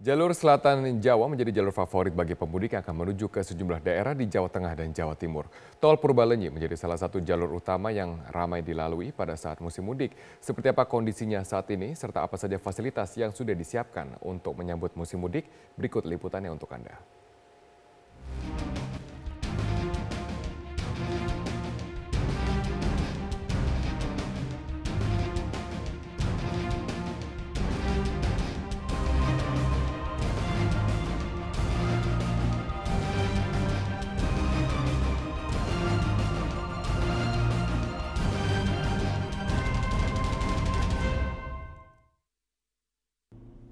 Jalur selatan Jawa menjadi jalur favorit bagi pemudik yang akan menuju ke sejumlah daerah di Jawa Tengah dan Jawa Timur. Tol Purbalenyi menjadi salah satu jalur utama yang ramai dilalui pada saat musim mudik. Seperti apa kondisinya saat ini, serta apa saja fasilitas yang sudah disiapkan untuk menyambut musim mudik, berikut liputannya untuk Anda.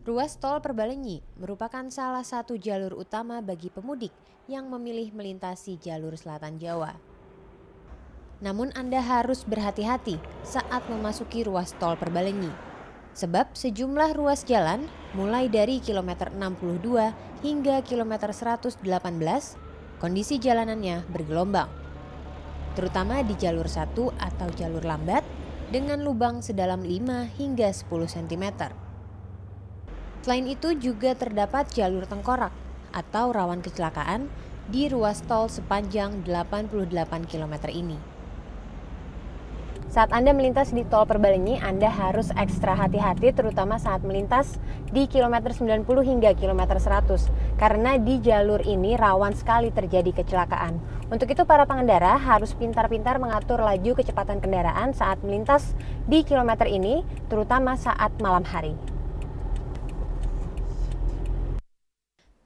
Ruas tol Purbalenyi merupakan salah satu jalur utama bagi pemudik yang memilih melintasi jalur selatan Jawa. Namun Anda harus berhati-hati saat memasuki ruas tol Purbalenyi. Sebab sejumlah ruas jalan mulai dari kilometer 62 hingga kilometer 118, kondisi jalanannya bergelombang. Terutama di jalur 1 atau jalur lambat dengan lubang sedalam 5 hingga 10 cm. Selain itu juga terdapat jalur tengkorak atau rawan kecelakaan di ruas tol sepanjang 88 km ini. Saat Anda melintas di tol Purbalenyi, Anda harus ekstra hati-hati terutama saat melintas di kilometer 90 hingga kilometer 100 karena di jalur ini rawan sekali terjadi kecelakaan. Untuk itu para pengendara harus pintar-pintar mengatur laju kecepatan kendaraan saat melintas di kilometer ini terutama saat malam hari.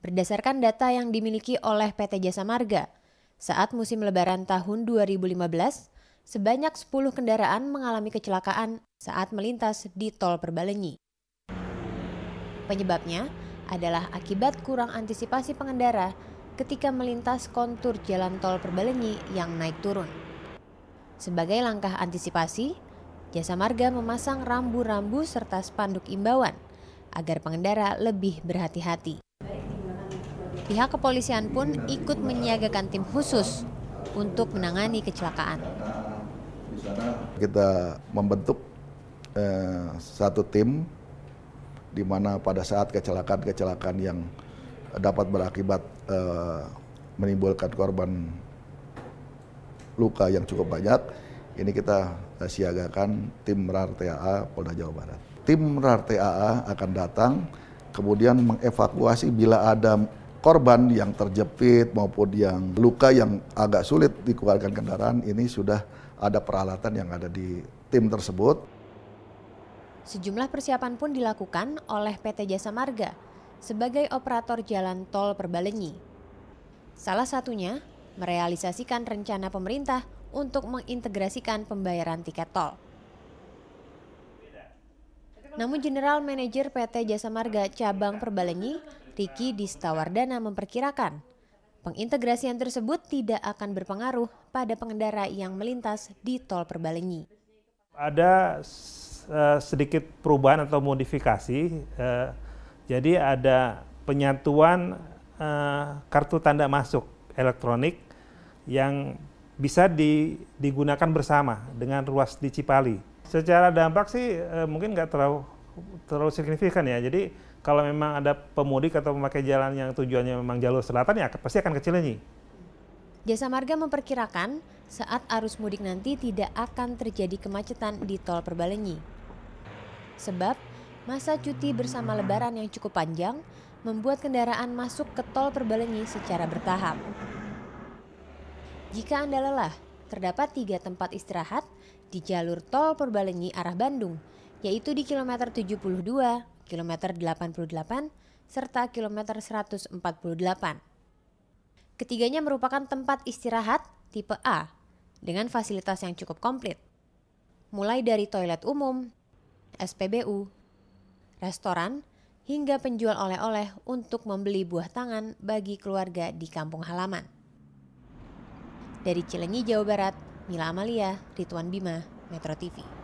Berdasarkan data yang dimiliki oleh PT Jasa Marga, saat musim lebaran tahun 2015, sebanyak 10 kendaraan mengalami kecelakaan saat melintas di tol Purbalenyi. Penyebabnya adalah akibat kurang antisipasi pengendara ketika melintas kontur jalan tol Purbalenyi yang naik turun. Sebagai langkah antisipasi, Jasa Marga memasang rambu-rambu serta spanduk imbauan agar pengendara lebih berhati-hati. Pihak kepolisian pun ikut menyiagakan tim khusus untuk menangani kecelakaan. Kita membentuk satu tim di mana pada saat kecelakaan yang dapat berakibat menimbulkan korban luka yang cukup banyak, ini kita siagakan tim RAR TAA Polda Jawa Barat. Tim RAR TAA akan datang kemudian mengevakuasi bila ada korban yang terjepit maupun yang luka yang agak sulit dikeluarkan kendaraan, ini sudah ada peralatan yang ada di tim tersebut. Sejumlah persiapan pun dilakukan oleh PT Jasa Marga sebagai operator jalan tol Purbalenyi. Salah satunya merealisasikan rencana pemerintah untuk mengintegrasikan pembayaran tiket tol. Namun General Manager PT Jasa Marga Cabang Purbalenyi, Riki Distawardana memperkirakan pengintegrasian tersebut tidak akan berpengaruh pada pengendara yang melintas di tol Purbalenyi. Ada sedikit perubahan atau modifikasi, jadi ada penyatuan kartu tanda masuk elektronik yang bisa digunakan bersama dengan ruas di Cipali. Secara dampak sih mungkin nggak terlalu signifikan ya. Jadi kalau memang ada pemudik atau pemakai jalan yang tujuannya memang jalur selatan ya pasti akan ke Cileunyi. Jasa Marga memperkirakan saat arus mudik nanti tidak akan terjadi kemacetan di tol Purbalenyi. Sebab masa cuti bersama lebaran yang cukup panjang membuat kendaraan masuk ke tol Purbalenyi secara bertahap. Jika Anda lelah, terdapat 3 tempat istirahat di jalur tol Purbalenyi arah Bandung, yaitu di kilometer 72, kilometer 88, serta kilometer 148. Ketiganya merupakan tempat istirahat tipe A dengan fasilitas yang cukup komplit. Mulai dari toilet umum, SPBU, restoran, hingga penjual oleh-oleh untuk membeli buah tangan bagi keluarga di kampung halaman. Dari Cileunyi, Jawa Barat, Mila Amalia, Ridwan Bima, Metro TV.